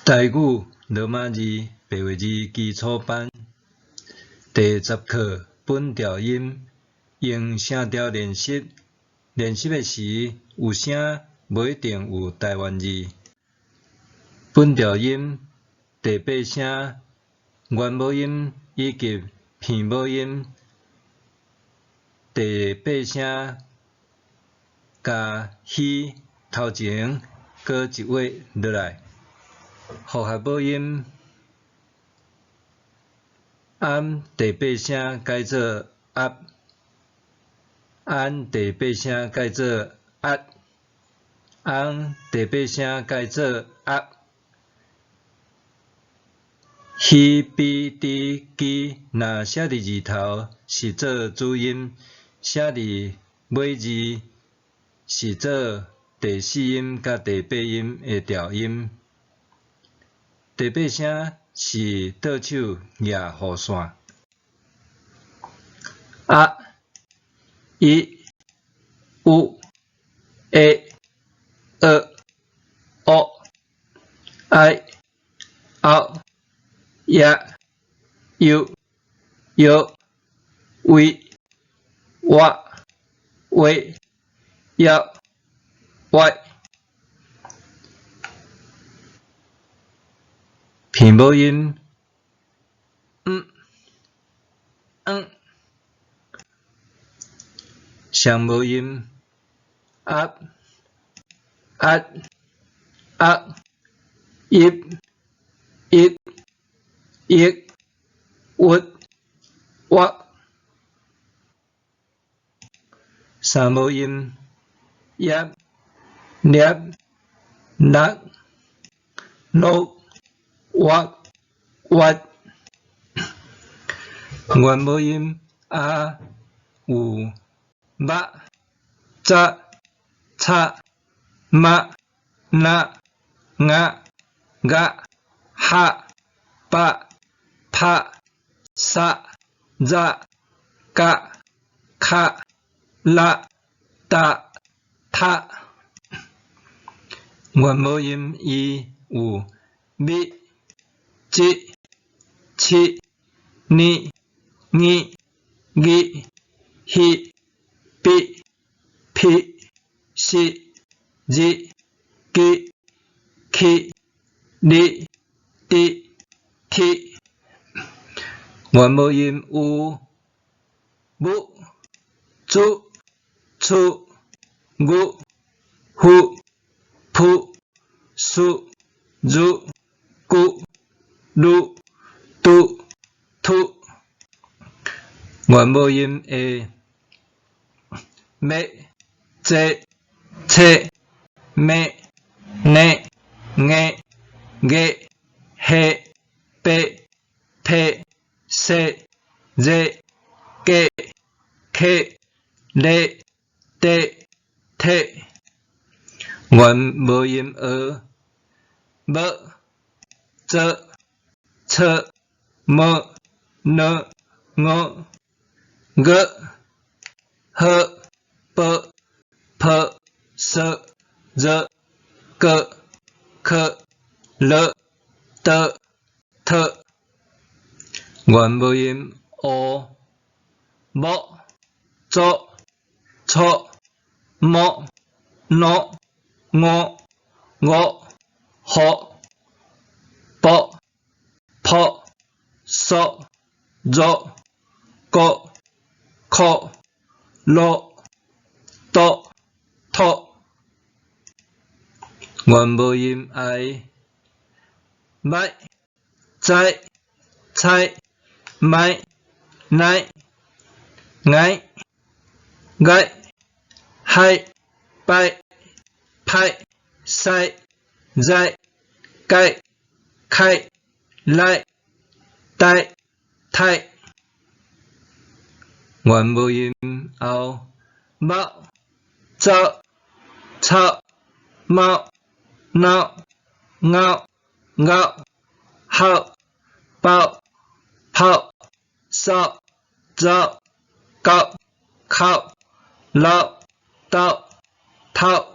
台语罗马字白话字基础班第10课本调音，用声调练习。练习的时有声不一定有台湾字。本调音第8声元母音以及片母音。第8声加虚头前搁一画落来。复合母音按第8声改做压，按第8声改做压，按第8声改做压。虚比伫基，若写伫字头是做主音，写伫尾字是做第4音甲第8音的调音。第8声是倒手压护线，啊、一、有、诶、o、I、后、也、有、为、为、外。片母音双母音压、一、三母音叶、元母音啊、有、早、嘛、哈、sa、ka、ta。元母音伊有咪、七、呢、希、屁、是、去、ti。元母音有母、子、厝、牛、虎、扑、鼠、猪、牛、鹿、猪、兔。元母音的咩、这、切、咩、呢、下、屁、说、热、客、体。元母音无、做、错、无、好、抱、说、热、可、特。元母音无、做、错、无、好、抱、说、热、可、托。元母音I、麦、在、菜、麦、乃、海、派、使、在、开、来、太。元母音后、猫、走、草、猫、咬、好、抱、扫、走、靠、老、头。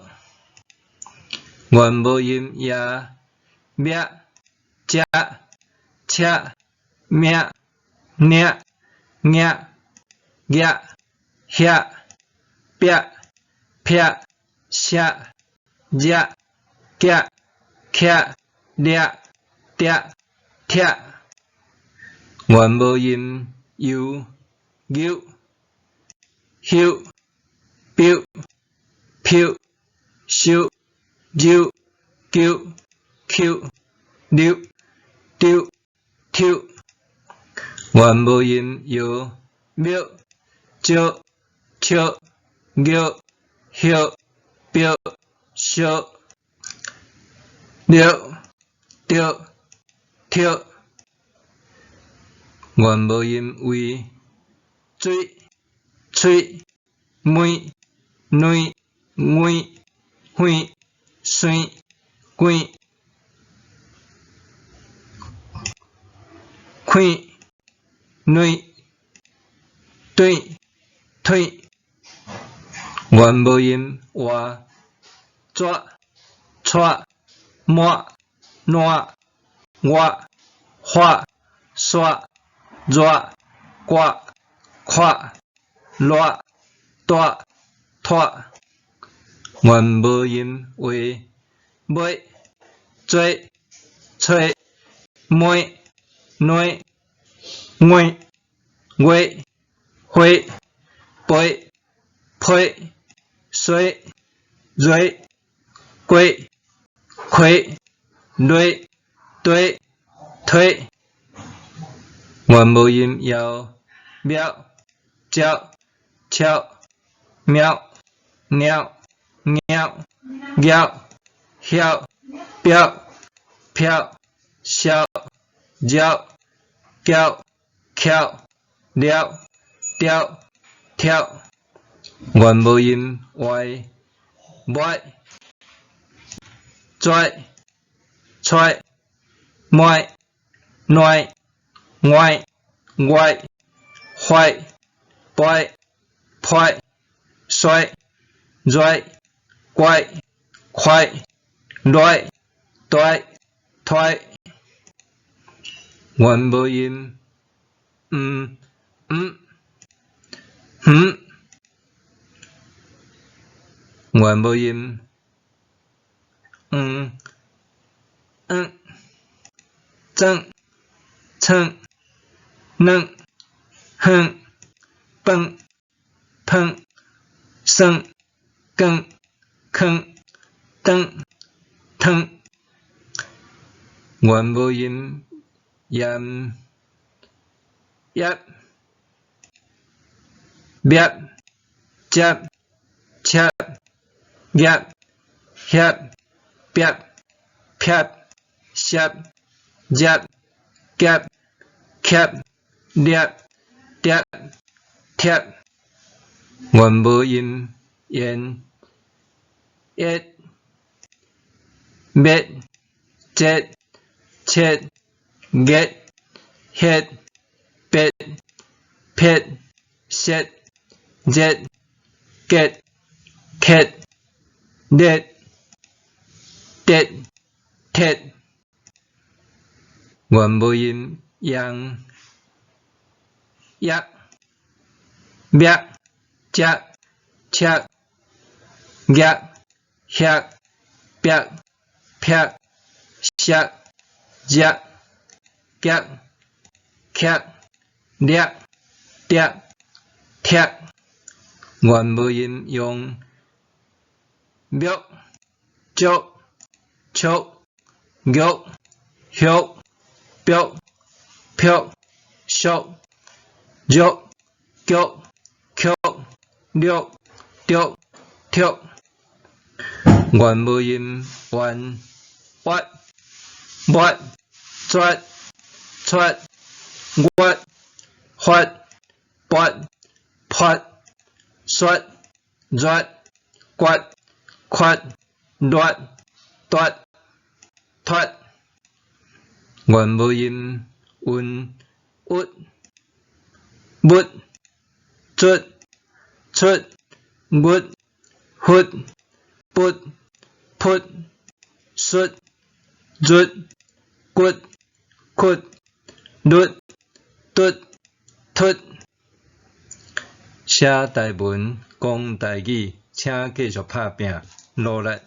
元母音也、咩、吃吃命捏捏压下撇撇下压夹卡抓抓贴元母音有有休表票收揉揪扣溜丢抽元母音有秒招笑尿休表烧了丢跳元母音为水喙眉内眼耳酸管看内对腿元母音活抓抓摸烂我发刷热刮看热大拖元母音为买做吹买内外月花背配水蕊龟亏累对推元母音要秒叫敲喵鸟鸟鸟晓表票笑绕叫翘了调跳元母音歪歪拽揣买内外外坏摆派衰锐怪快来对推元母音元母音正称能哼蹦碰生更坑等腾元母音盐叶别接切叶叶别撇切叶夹夹裂跌贴元母音言一灭接切get hit bit pit set jet get cat dead dead ted元母音yang yak biak jak chak gak hyak biak pyak shak jak gak kyak điạc điạc thiạc元母音用表足足玉玉表票熟肉腳腳六六跳元母音彎屈屈出出屈屈拔拔摔摔刮刮奪奪脫元母音運鬱不出出不狒不噗出卒骨屈、律、嘟、突。写台文、讲台语，请继续打拼，努力。